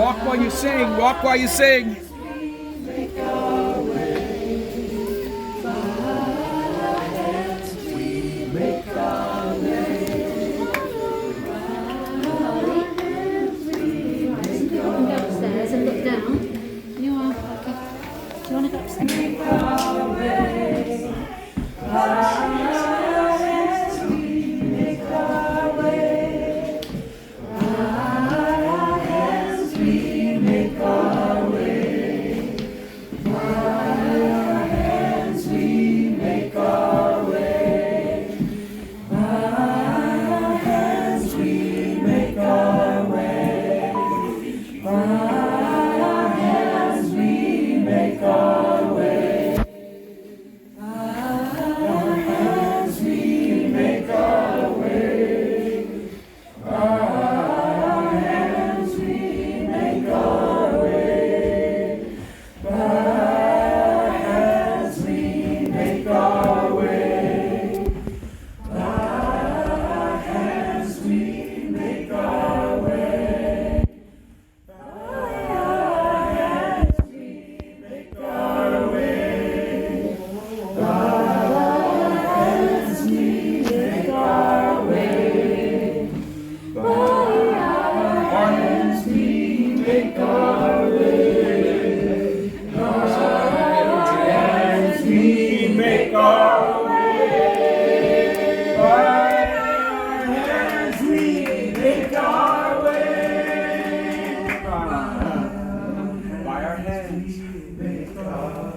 Walk while you sing. Walk while you sing. Upstairs and look down. You are okay. Do you want to go upstairs?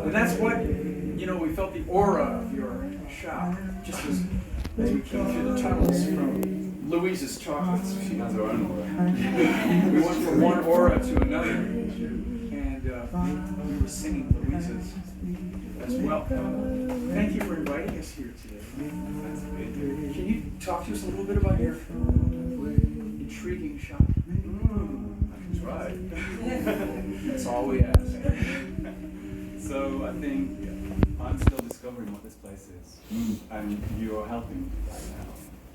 And that's what, we felt the aura of your shop, just as we came through the tunnels from Louise's chocolates. She has her own aura. We went from one aura to another, and we were singing Louise's as well. Thank you for inviting us here today. Can you talk to us a little bit about your intriguing shop? I can try. That's all we ask. So I think I'm still discovering what this place is, and you're helping right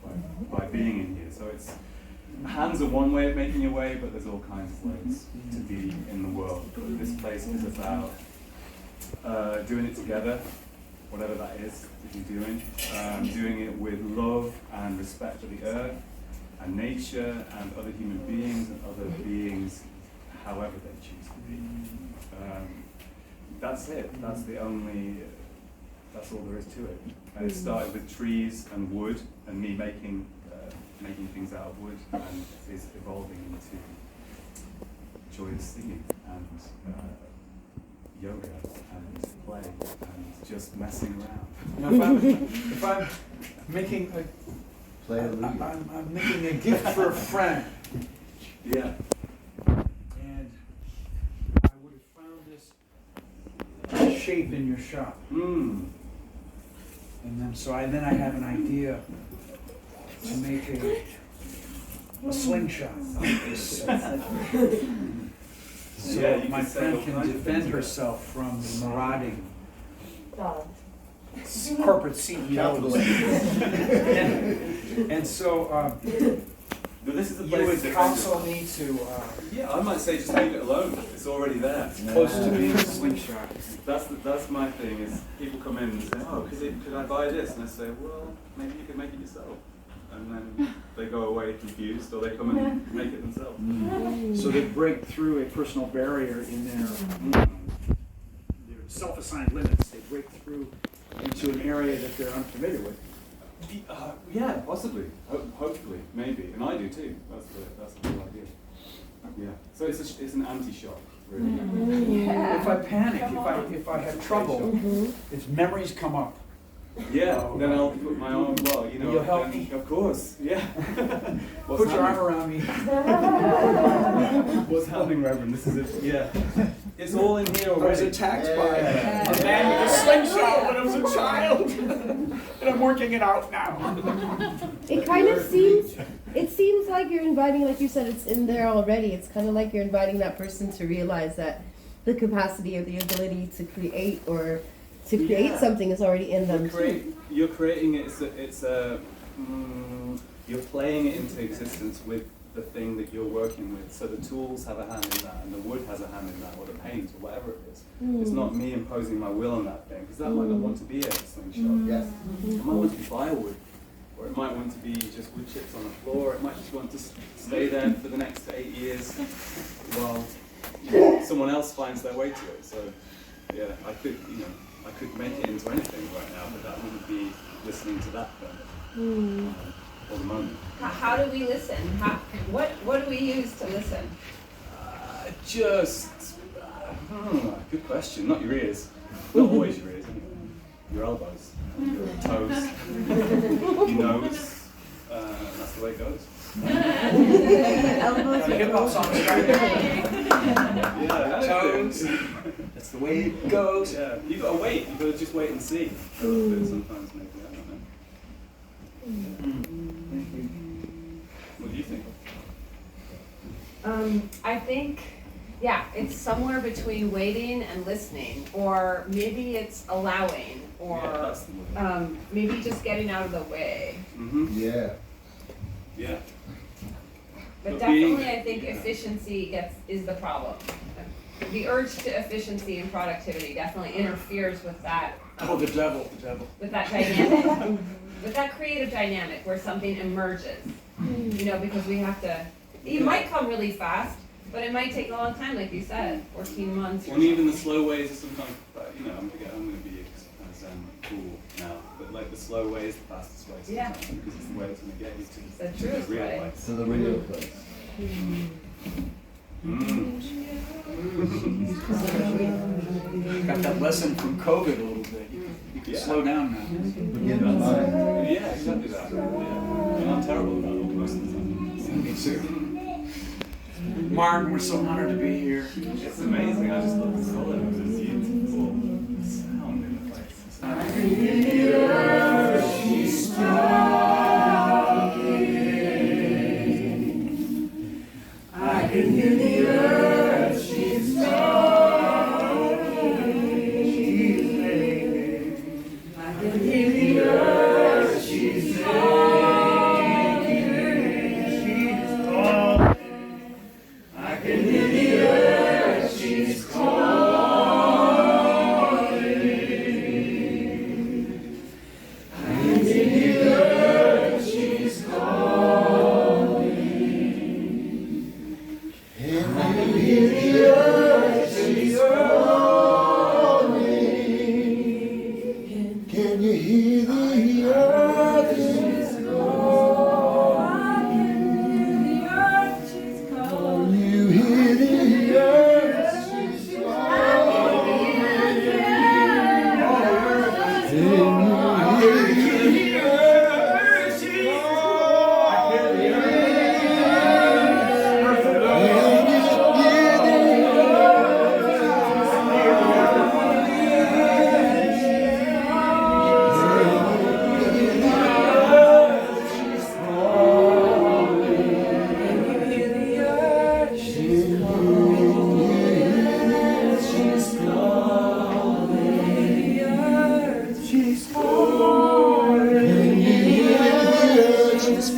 now by being in here. So it's hands are one way of making your way, but there's all kinds of ways to be in the world. This place is about doing it together, whatever that is that you're doing it with love and respect for the earth and nature and other human beings and other beings, however they choose to be. That's it. That's all there is to it. And it started with trees and wood and me making things out of wood, and is evolving into joyous singing and yoga and play and just messing around. Now, if I'm making I'm making a gift for a friend, Yeah. and I would have found this shape in your shop, and then then I have an idea to make a slingshot. So Yeah, my friend can defend herself from the marauding corporate CEOs. and so But this is the you place would that counsel me to yeah, I might say just leave it alone. It's already there. close to being a slingshot. That's my thing. Is people come in and say, "Oh, could I buy this?" And I say, "Well, maybe you could make it yourself." And then they go away confused, or they come and make it themselves. So they break through a personal barrier in their self-assigned limits. They break through into an area that they're unfamiliar with. Yeah, possibly. Hopefully, maybe, and I do too. That's the whole idea. Yeah. So it's an anti-shock, really. Yeah. If I panic, if I have trouble, if memories come up, Yeah. Then I'll put my arm. Well, You'll help me? Of course. Yeah. put your arm around me. What's happening, Reverend? This is it. Yeah. It's all in here I was already. attacked by a man with a slingshot when I was a child, and I'm working it out now. It kind of seems like you're inviting, like you said, it's in there already. It's kind of like you're inviting that person to realize that the capacity or the ability to create or to create something is already in them too. You're creating it. You're playing it into existence with the thing that you're working with. So the tools have a hand in that, and the wood has a hand in that, or the paint, or whatever it is. It's not me imposing my will on that thing, because that might not want to be a slingshot. Yes. It might want to be firewood, or it might want to be just wood chips on the floor. It might just want to stay there for the next 8 years while someone else finds their way to it. So yeah, I could make it into anything right now, but that wouldn't be listening to that thing for the moment. How do we listen? What do we use to listen? Good question. Not your ears. Not always your ears, anyway. Your elbows, your toes, your nose. That's the way it goes. Hip hop songs right there. Yeah, Toes. That's the way it goes. Yeah, you gotta wait. You gotta just wait and see. A little bit sometimes, maybe. I don't know. What do you think? I think, it's somewhere between waiting and listening, or maybe it's allowing, or Yeah, that's the word. maybe just getting out of the way. Yeah. Yeah. But But definitely, being- I think efficiency is the problem. The urge to efficiency and productivity definitely interferes with that. Oh, the devil. With that dynamic, with that creative dynamic where something emerges. Because we have to. It might come really fast, but it might take a long time, like you said, 14 months. And even the slow ways are sometimes, I'm going to be cool now, but like the slow way is the fastest way sometimes, because it's the way it's going to get you to The truest real way. life. To the real place. Got that lesson from COVID a little bit. You can slow down now. Begin to mind. Yeah, exactly that. Yeah. And I'm terrible about it most of the time. Me too. Martin, we're so honored to be here. It's amazing. I just love the color. There's a beautiful sound in the place. I can hear the earth, she's talking. I can hear the earth, she's talking. She's calling. I can hear the earth, she's calling. I can hear the earth, she's calling. And I can hear the earth, she's calling. Can you hear the earth, she's calling? You hear the earth, she's calling. Can you hear the earth, she's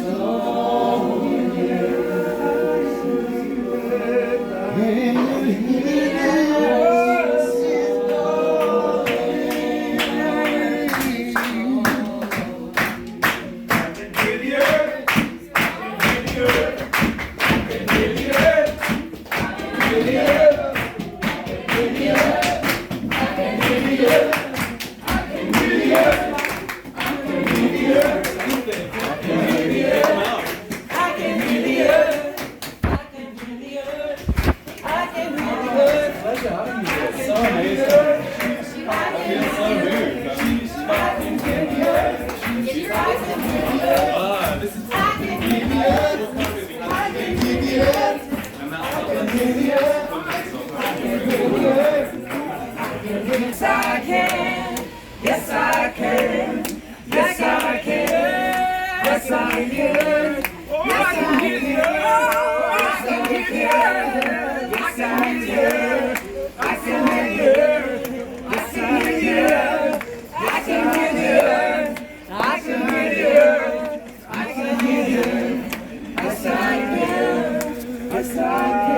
Yes, I can. Yes, I can. Yes, I can. Yes, I can. Oh, I can hear the earth. I can hear the earth. Yes, I can. I can hear the earth. I can hear the earth. I can hear the earth. I can hear the earth. I can hear the earth. Yes, I can. I can.